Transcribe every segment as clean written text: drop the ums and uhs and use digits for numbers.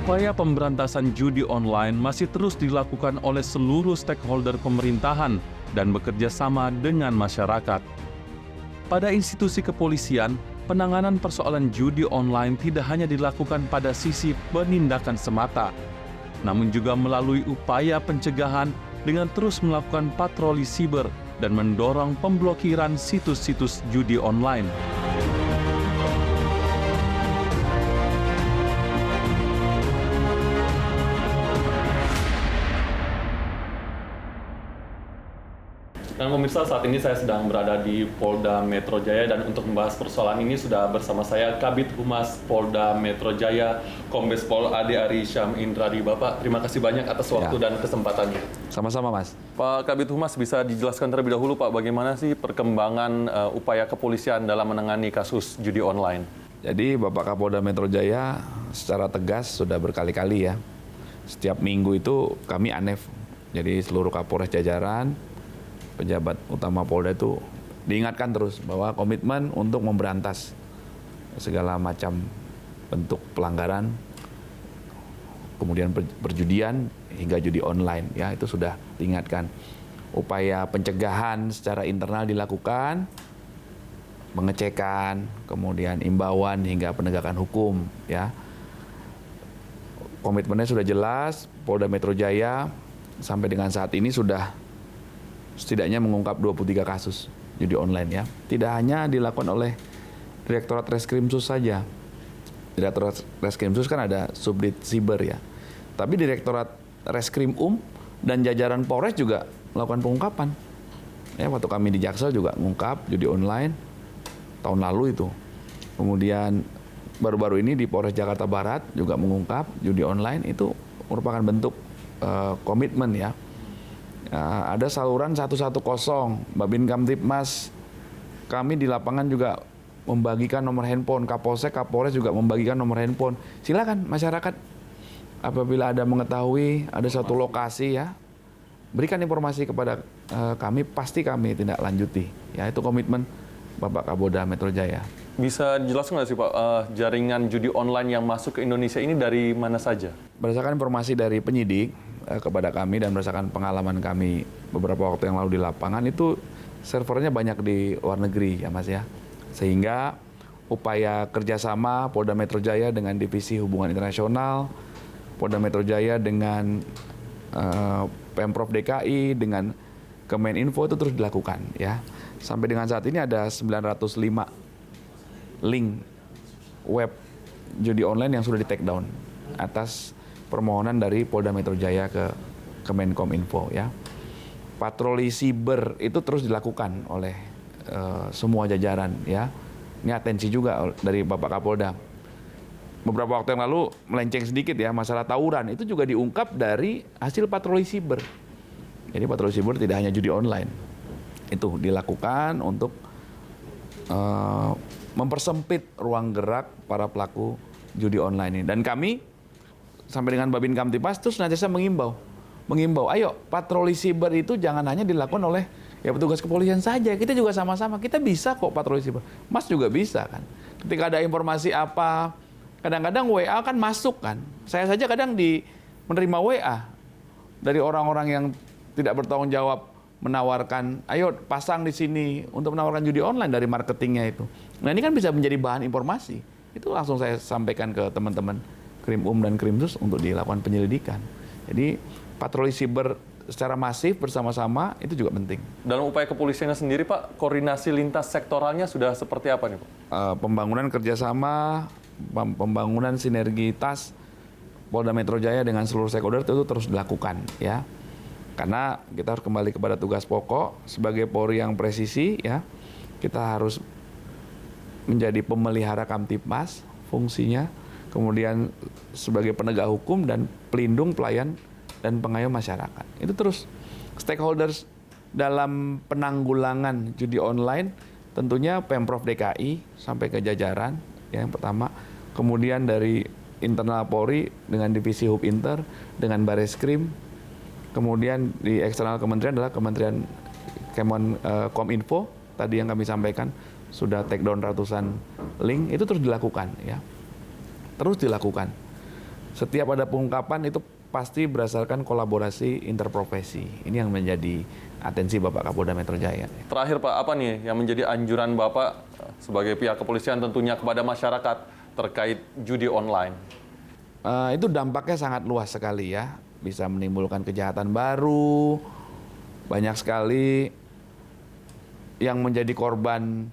Upaya pemberantasan judi online masih terus dilakukan oleh seluruh stakeholder pemerintahan dan bekerja sama dengan masyarakat. Pada institusi kepolisian, penanganan persoalan judi online tidak hanya dilakukan pada sisi penindakan semata, namun juga melalui upaya pencegahan dengan terus melakukan patroli siber dan mendorong pemblokiran situs-situs judi online. Dan pemirsa, saat ini saya sedang berada di Polda Metro Jaya, dan untuk membahas persoalan ini sudah bersama saya Kabid Humas Polda Metro Jaya, Kombes Pol Ade Ari Syam Indradi. Bapak, terima kasih banyak atas waktu dan kesempatannya. Sama-sama, Mas. Pak Kabid Humas, bisa dijelaskan terlebih dahulu Pak, bagaimana sih perkembangan upaya kepolisian dalam menangani kasus judi online? Jadi Bapak Kapolda Metro Jaya secara tegas sudah berkali-kali ya, setiap minggu itu kami ANEF, jadi seluruh Kapolres jajaran, pejabat utama Polda itu diingatkan terus bahwa komitmen untuk memberantas segala macam bentuk pelanggaran, kemudian perjudian hingga judi online, ya itu sudah diingatkan. Upaya pencegahan secara internal dilakukan, pengecekan, kemudian imbauan hingga penegakan hukum, ya. Komitmennya sudah jelas. Polda Metro Jaya sampai dengan saat ini sudah setidaknya mengungkap 23 kasus judi online, ya. Tidak hanya dilakukan oleh Direktorat Reskrimsus saja. Direktorat Reskrimsus kan ada Subdit Siber, ya. Tapi Direktorat Reskrim dan jajaran Polres juga melakukan pengungkapan. Ya, waktu kami di Jaksel juga mengungkap judi online tahun lalu itu. Kemudian baru-baru ini di Polres Jakarta Barat juga mengungkap judi online. Itu merupakan bentuk komitmen, ya. Ada saluran 110, Babin Kamtibmas, kami di lapangan juga membagikan nomor handphone, Kapolsek, Kapolres juga membagikan nomor handphone. Silakan masyarakat apabila ada mengetahui ada satu lokasi, ya, berikan informasi kepada kami, pasti kami tindak lanjuti. Ya, itu komitmen Bapak Kapolda Metro Jaya. Bisa dijelaskan nggak sih Pak, jaringan judi online yang masuk ke Indonesia ini dari mana saja? Berdasarkan informasi dari penyidik kepada kami dan berdasarkan pengalaman kami beberapa waktu yang lalu di lapangan, itu servernya banyak di luar negeri, ya Mas, ya. Sehingga upaya kerjasama Polda Metro Jaya dengan Divisi Hubungan Internasional, Polda Metro Jaya dengan Pemprov DKI, dengan Kemeninfo itu terus dilakukan, ya. Sampai dengan saat ini ada 905 link web judi online yang sudah di take down atas permohonan dari Polda Metro Jaya ke Kemenkominfo, ya. Patroli siber itu terus dilakukan oleh semua jajaran, ya. Ini atensi juga dari Bapak Kapolda. Beberapa waktu yang lalu melenceng sedikit, ya, masalah tawuran itu juga diungkap dari hasil patroli siber. Jadi patroli siber tidak hanya judi online. Itu dilakukan untuk mempersempit ruang gerak para pelaku judi online ini. Dan kami sampai dengan Babin Kamtibmas terus senantiasa mengimbau, ayo patroli siber itu jangan hanya dilakukan oleh ya petugas kepolisian saja, kita juga sama-sama, kita bisa kok patroli siber. Mas juga bisa kan. Ketika ada informasi apa, kadang-kadang WA kan masuk kan. Saya saja kadang menerima WA dari orang-orang yang tidak bertanggung jawab menawarkan, ayo pasang di sini untuk menawarkan judi online dari marketingnya itu. Nah, ini kan bisa menjadi bahan informasi. Itu langsung saya sampaikan ke teman-teman Krim dan Krimsus untuk dilakukan penyelidikan. Jadi patroli siber secara masif bersama-sama itu juga penting. Dalam upaya kepolisiannya sendiri Pak, koordinasi lintas sektoralnya sudah seperti apa nih Pak? Pembangunan kerjasama, pembangunan sinergitas Polda Metro Jaya dengan seluruh stakeholder itu terus dilakukan, ya. Karena kita harus kembali kepada tugas pokok sebagai Polri yang presisi, ya. Kita harus menjadi pemelihara Kamtibmas fungsinya, kemudian sebagai penegak hukum dan pelindung, pelayan dan pengayom masyarakat. Itu terus stakeholders dalam penanggulangan judi online tentunya Pemprov DKI sampai ke jajaran, ya, yang pertama, kemudian dari internal Polri dengan Divisi Hub Inter, dengan Bareskrim, kemudian di eksternal kementerian adalah Kementerian Kominfo, tadi yang kami sampaikan sudah take down ratusan link, itu terus dilakukan, ya. Terus dilakukan. Setiap ada pengungkapan itu pasti berdasarkan kolaborasi interprofesi. Ini yang menjadi atensi Bapak Kapolda Metro Jaya. Terakhir Pak, apa nih yang menjadi anjuran Bapak sebagai pihak kepolisian tentunya kepada masyarakat terkait judi online? Itu dampaknya sangat luas sekali ya. Bisa menimbulkan kejahatan baru, banyak sekali yang menjadi korban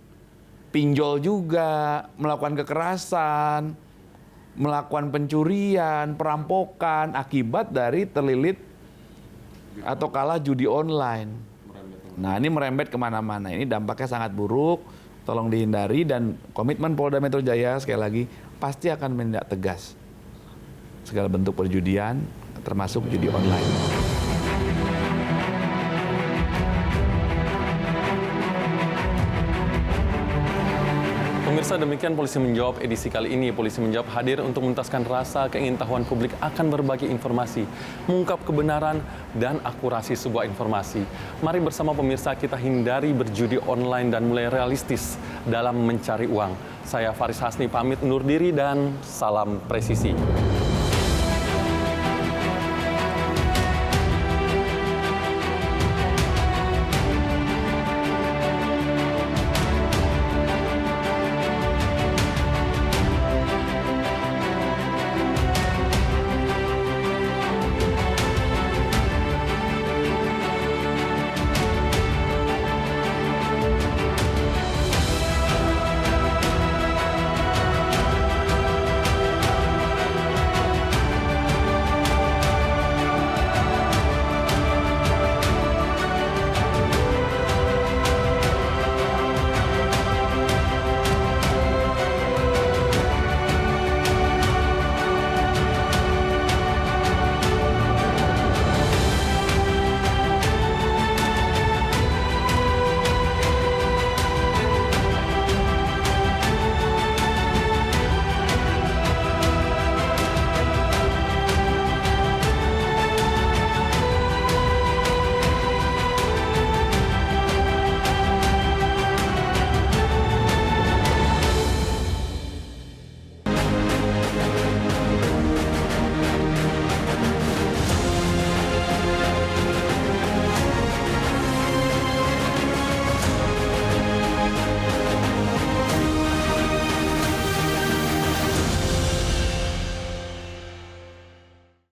pinjol juga, melakukan kekerasan, melakukan pencurian, perampokan akibat dari terlilit atau kalah judi online. Nah, ini merembet kemana-mana. Ini dampaknya sangat buruk, tolong dihindari, dan komitmen Polda Metro Jaya sekali lagi pasti akan menindak tegas segala bentuk perjudian, termasuk judi online. Pemirsa, demikian Polisi Menjawab edisi kali ini. Polisi Menjawab hadir untuk menuntaskan rasa keingintahuan publik akan berbagi informasi, mengungkap kebenaran dan akurasi sebuah informasi. Mari bersama pemirsa kita hindari berjudi online dan mulai realistis dalam mencari uang. Saya Faris Hasni pamit undur diri dan salam presisi.